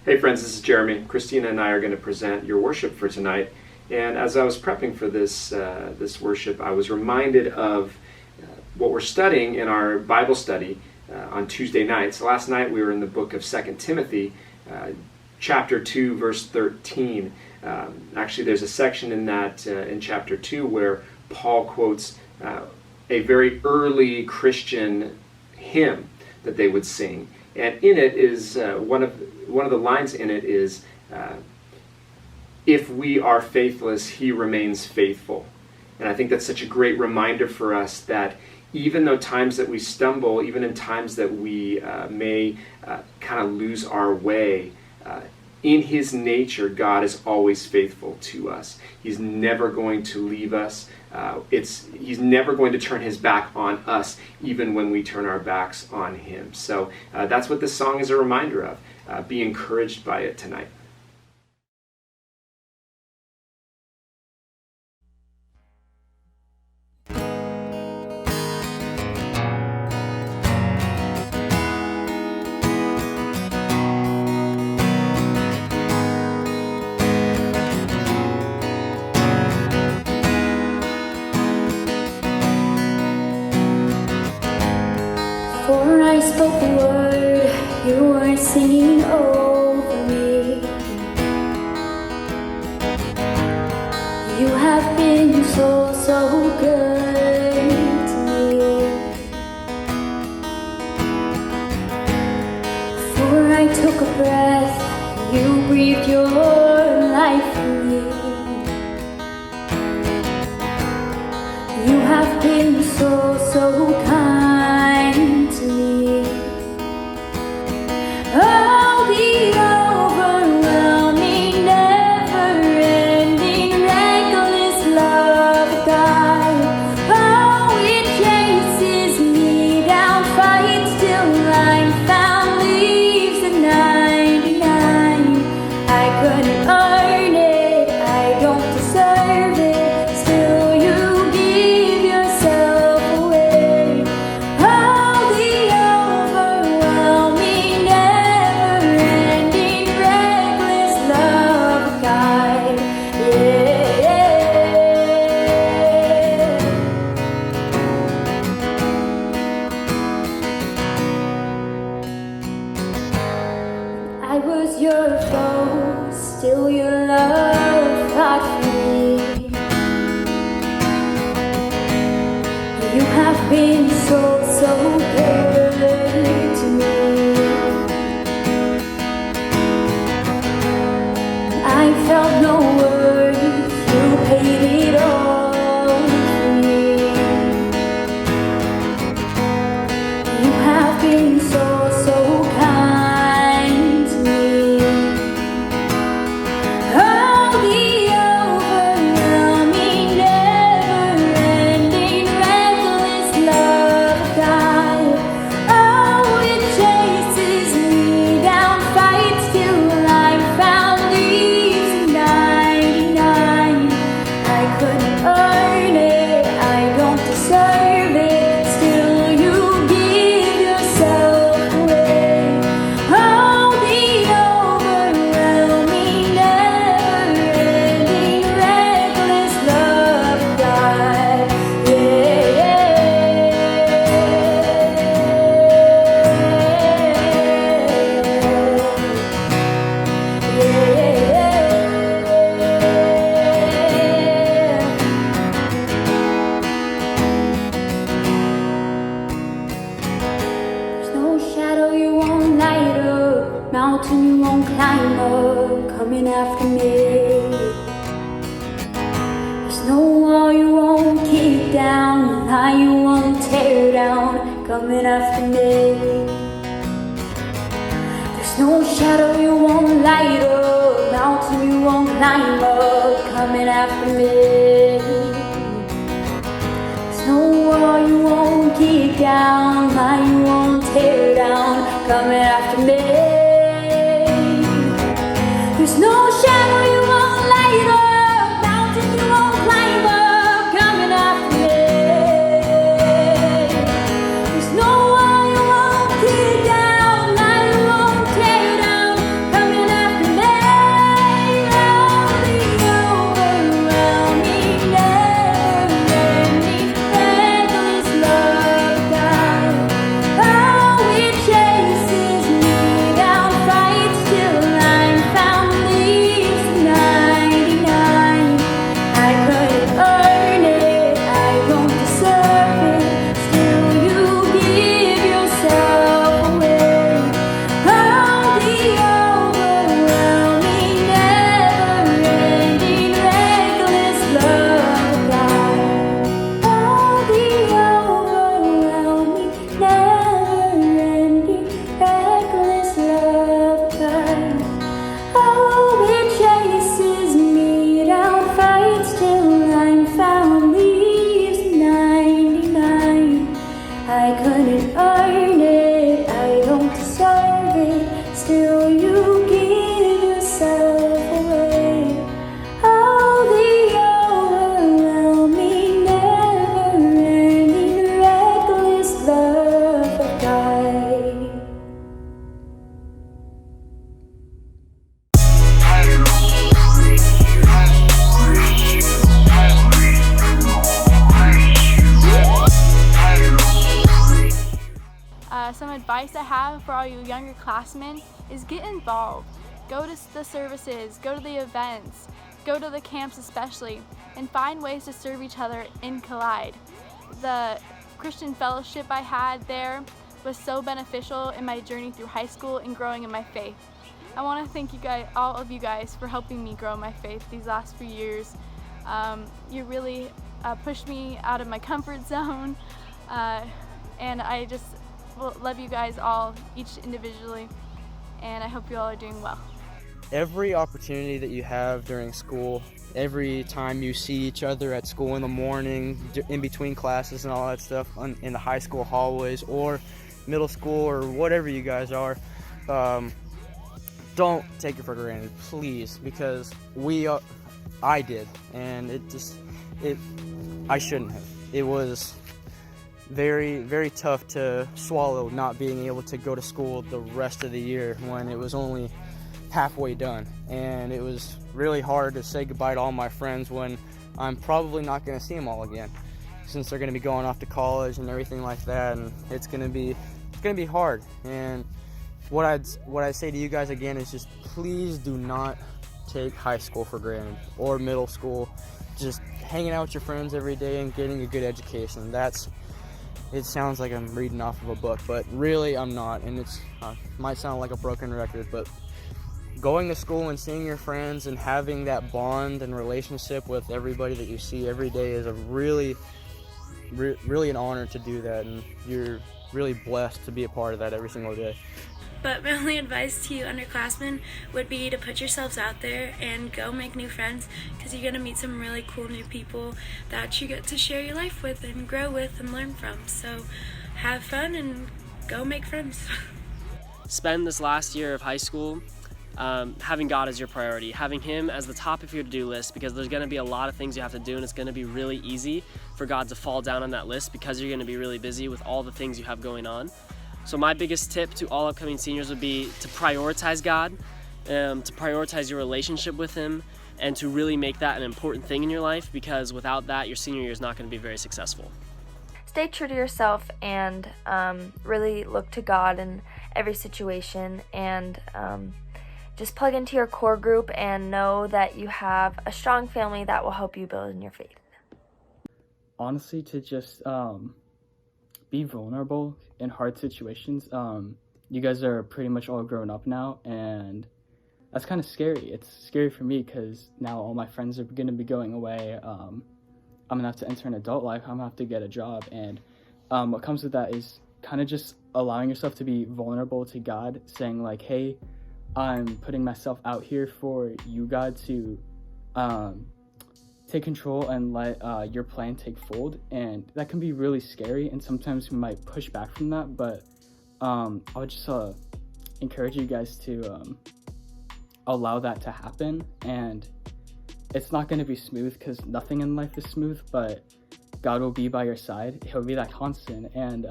Hey friends, this is Jeremy. Christina and I are going to present your worship for tonight. And as I was prepping for this worship, I was reminded of what we're studying in our Bible study on Tuesday nights. Last night we were in the book of 2 Timothy, chapter 2, verse 13. Actually, there's a section in that in chapter 2 where Paul quotes a very early Christian hymn that they would sing. And in it is one of the lines in it is, if we are faithless, he remains faithful. And I think that's such a great reminder for us that even though times that we stumble, even in times that we may kind of lose our way, in his nature, God is always faithful to us. He's never going to leave us. He's never going to turn his back on us, even when we turn our backs on him. So that's what this song is a reminder of. Be encouraged by it tonight. Before I spoke a word, you were singing over me. You have been so, so good to me. Before I took a breath, you breathed your life in me. You have been so, so kind to me. Oh, the overwhelming, never-ending, reckless love of God. Oh, it chases me down, fights till I'm found, leaves the 99. I couldn't earn it, I don't deserve it, still you give yourself away. Oh, the overwhelming, never-ending, reckless love of God. Yeah. I was your foe, still your love fought for me. You have been so, so good to me. I felt no worth, you paid it all for me. You have been so, so kind to me. Oh, the overwhelming, never-ending, reckless love of God. Oh, it chases me down, fights till I'm found, leaves 99. I couldn't earn it, I don't deserve it, still you give yourself away. Oh, the overwhelming, never-ending, reckless love of God. There's no shadow you won't light up, mountain you won't climb up, coming after me. There's no wall you won't kick down, lie you won't tear down, coming after me. There's no shadow you won't light up, mountain you won't climb up, coming after me. There's no wall you won't kick down, lie you won't tear down, coming after me. There's no shadow you won't light up, mountain you won't climb up, coming after me. There's no wall you won't kick down, lie you won't tear down, coming after me. advice I have for all you younger classmen is get involved. Go to the services, go to the events, go to the camps especially, and find ways to serve each other in Collide. The Christian fellowship I had there was so beneficial in my journey through high school and growing in my faith. I want to thank you guys, all of you guys, for helping me grow my faith these last few years. You really pushed me out of my comfort zone, and I just love you guys all, each individually, and I hope you all are doing well. Every opportunity that you have during school, every time you see each other at school in the morning, in between classes and all that stuff, in the high school hallways or middle school or whatever you guys are, don't take it for granted, please, because I did, and I shouldn't have. It was very, very tough to swallow not being able to go to school the rest of the year when it was only halfway done, and it was really hard to say goodbye to all my friends when I'm probably not going to see them all again, since they're going to be going off to college and everything like that, and it's going to be hard. And what I'd say to you guys again is just please do not take high school for granted or middle school. Just hanging out with your friends every day and getting a good education. It sounds like I'm reading off of a book, but really I'm not, and it might sound like a broken record, but going to school and seeing your friends and having that bond and relationship with everybody that you see every day is a really an honor to do that, and you're really blessed to be a part of that every single day. But my only advice to you underclassmen would be to put yourselves out there and go make new friends, because you're going to meet some really cool new people that you get to share your life with and grow with and learn from. So have fun and go make friends. Spend this last year of high school having God as your priority, having Him as the top of your to-do list, because there's going to be a lot of things you have to do, and it's going to be really easy for God to fall down on that list because you're going to be really busy with all the things you have going on. So my biggest tip to all upcoming seniors would be to prioritize God, to prioritize your relationship with Him, and to really make that an important thing in your life, because without that, your senior year is not going to be very successful. Stay true to yourself and really look to God in every situation, and just plug into your core group and know that you have a strong family that will help you build in your faith. Honestly, to just be vulnerable in hard situations. You guys are pretty much all grown up now, and that's kind of scary. It's scary for me because now all my friends are going to be going away. I'm going to have to enter an adult life. I'm going to have to get a job, and what comes with that is kind of just allowing yourself to be vulnerable to God, saying like, hey, I'm putting myself out here for you, God, to take control and let your plan take fold. And that can be really scary, and sometimes we might push back from that, but I would just encourage you guys to allow that to happen. And it's not going to be smooth, because nothing in life is smooth, but God will be by your side. He'll be that constant, and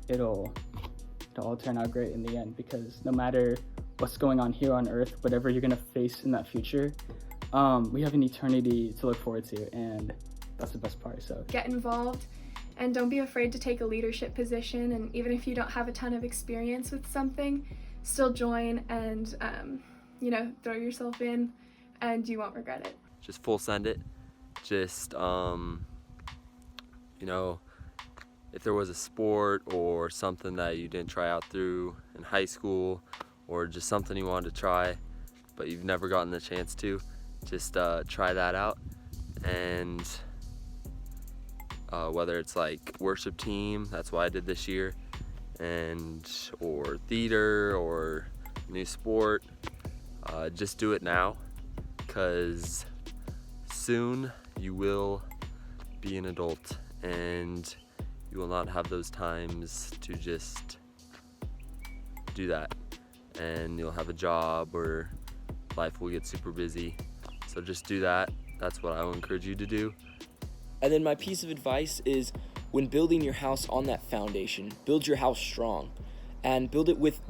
it'll all turn out great in the end, because no matter what's going on here on earth, whatever you're going to face in that future, we have an eternity to look forward to, and that's the best part. So get involved, and don't be afraid to take a leadership position, and even if you don't have a ton of experience with something, still join and throw yourself in, and you won't regret it. Just full send it. Just if there was a sport or something that you didn't try out through in high school, or just something you wanted to try but you've never gotten the chance to, just try that out. And whether it's like worship team, that's what I did this year, or theater or new sport, just do it now, because soon you will be an adult and you will not have those times to just do that, and you'll have a job or life will get super busy. So just do that. That's what I will encourage you to do. And then my piece of advice is, when building your house on that foundation, build your house strong, and build it with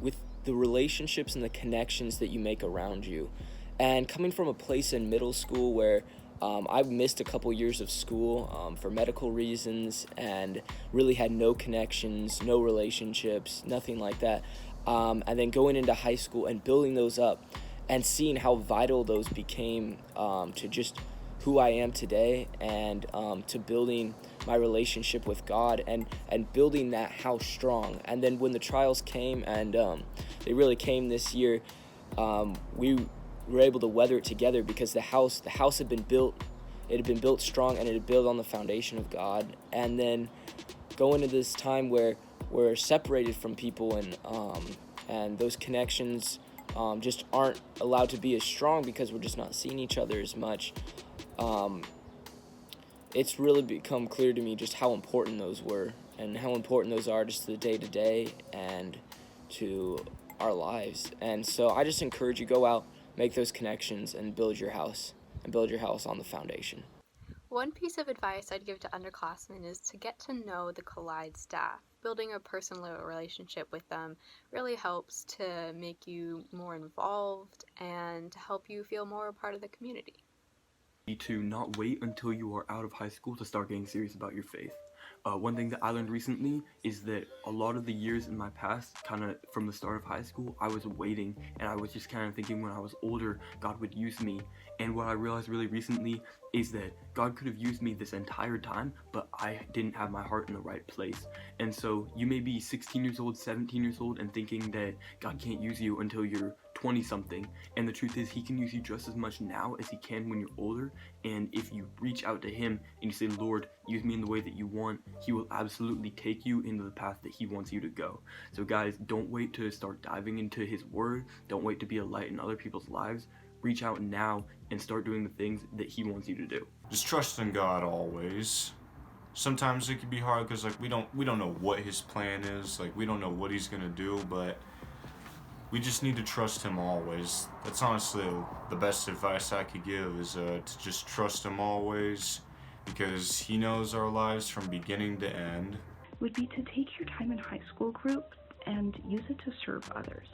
the relationships and the connections that you make around you. And coming from a place in middle school where I missed a couple years of school for medical reasons and really had no connections, no relationships, nothing like that. And then going into high school and building those up and seeing how vital those became to just who I am today and to building my relationship with God and building that house strong. And then when the trials came, and they really came this year, we were able to weather it together because the house had been built. It had been built strong, and it had built on the foundation of God. And then going into this time where we're separated from people, and those connections just aren't allowed to be as strong because we're just not seeing each other as much. It's really become clear to me just how important those were and how important those are just to the day-to-day and to our lives. And so I just encourage you, go out, make those connections, and build your house on the foundation. One piece of advice I'd give to underclassmen is to get to know the Collide staff. Building a personal relationship with them really helps to make you more involved and to help you feel more a part of the community. To not wait until you are out of high school to start getting serious about your faith. One thing that I learned recently is that a lot of the years in my past, kind of from the start of high school, I was waiting, and I was just kind of thinking when I was older, God would use me. And what I realized really recently is that God could have used me this entire time, but I didn't have my heart in the right place. And so you may be 16 years old, 17 years old, and thinking that God can't use you until you're 20-something. And the truth is, He can use you just as much now as He can when you're older. And if you reach out to Him and you say, Lord, use me in the way that you want, He will absolutely take you into the path that He wants you to go. So guys, don't wait to start diving into His Word. Don't wait to be a light in other people's lives. Reach out now and start doing the things that He wants you to do. Just trust in God always. Sometimes it can be hard because we don't know what His plan is. We don't know what He's gonna do, but we just need to trust Him always. That's honestly the best advice I could give, is to just trust Him always, because He knows our lives from beginning to end. Would be to take your time in high school group and use it to serve others.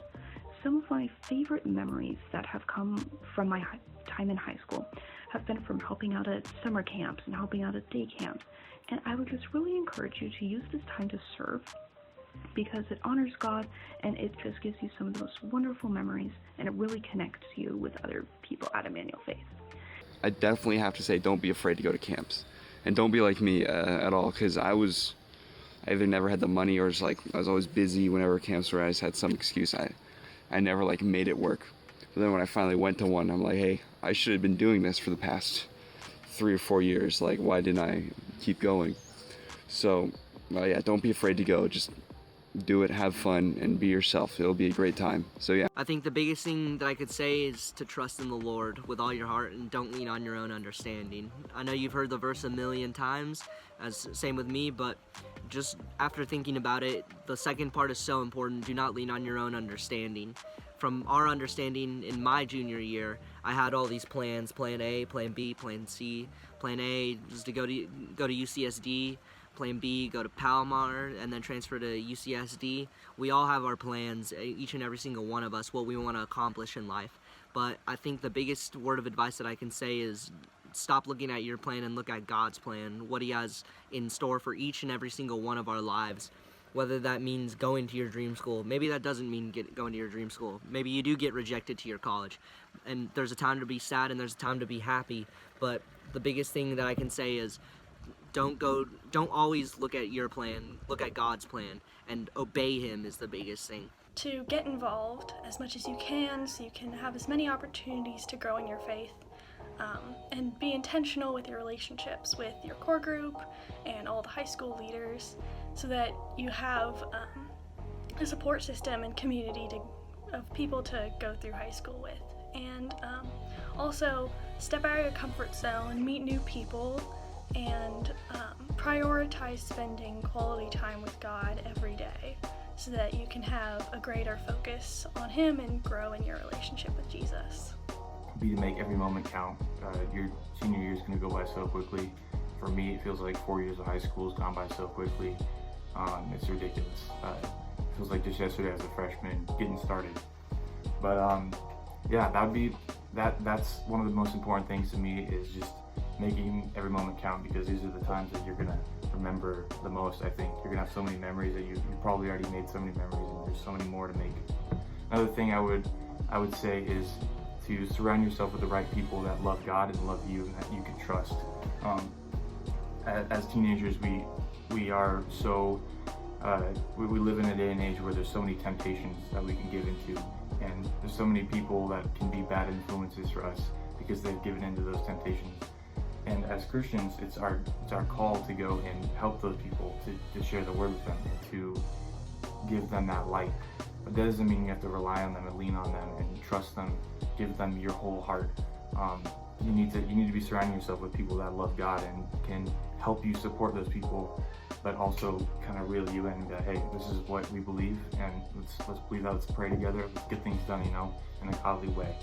Some of my favorite memories that have come from my time in high school have been from helping out at summer camps and helping out at day camps. And I would just really encourage you to use this time to serve, because it honors God and it just gives you some of the most wonderful memories, and it really connects you with other people at Emmanuel Faith. I definitely have to say, don't be afraid to go to camps, and don't be like me at all, because I either never had the money, or just I was always busy whenever camps were. I just had some excuse. I never made it work. But then when I finally went to one, I'm like, hey, I should have been doing this for the past 3 or 4 years. Why didn't I keep going? So yeah, don't be afraid to go. Just do it, have fun, and be yourself. It'll be a great time. So yeah. I think the biggest thing that I could say is to trust in the Lord with all your heart and don't lean on your own understanding. I know you've heard the verse a million times, same with me, but just after thinking about it, the second part is so important. Do not lean on your own understanding. From our understanding in my junior year, I had all these plans: plan A, plan B, plan C. Plan A was to go to UCSD. Plan B, go to Palomar, and then transfer to UCSD. We all have our plans, each and every single one of us, what we want to accomplish in life. But I think the biggest word of advice that I can say is stop looking at your plan and look at God's plan, what He has in store for each and every single one of our lives. Whether that means going to your dream school. Maybe that doesn't mean going to your dream school. Maybe you do get rejected to your college. And there's a time to be sad and there's a time to be happy. But the biggest thing that I can say is don't always look at your plan, look at God's plan, and obey Him is the biggest thing. To get involved as much as you can so you can have as many opportunities to grow in your faith, and be intentional with your relationships with your core group and all the high school leaders, so that you have a support system and community of people to go through high school with. And also step out of your comfort zone, meet new people, and prioritize spending quality time with God every day so that you can have a greater focus on Him and grow in your relationship with Jesus. Be to make every moment count. Your senior year is going to go by so quickly. For me, it feels like 4 years of high school has gone by so quickly. It's ridiculous. It feels like just yesterday as a freshman getting started. But yeah, that's one of the most important things to me, is just making every moment count, because these are the times that you're gonna remember the most. I think you're gonna have so many memories that you probably already made so many memories, and there's so many more to make. Another thing I would say is to surround yourself with the right people that love God and love you and that you can trust. As teenagers, we are so we live in a day and age where there's so many temptations that we can give into, and there's so many people that can be bad influences for us because they've given into those temptations. And as Christians, it's our call to go and help those people, to share the word with them, and to give them that light. But that doesn't mean you have to rely on them and lean on them and trust them, give them your whole heart. You need to be surrounding yourself with people that love God and can help you support those people, but also kind of reel you in and be like, hey, this is what we believe, and let's believe that, let's pray together, let's get things done, in a godly way.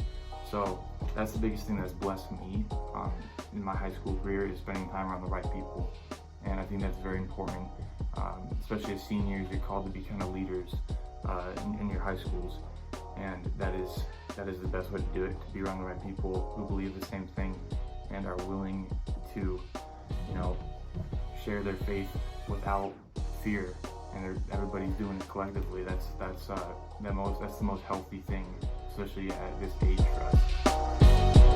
So that's the biggest thing that's blessed me in my high school career, is spending time around the right people. And I think that's very important, especially as seniors. You're called to be kind of leaders in your high schools, and that is the best way to do it, to be around the right people who believe the same thing and are willing to, share their faith without fear, and everybody's doing it collectively. That's the most healthy thing, especially at this age for us.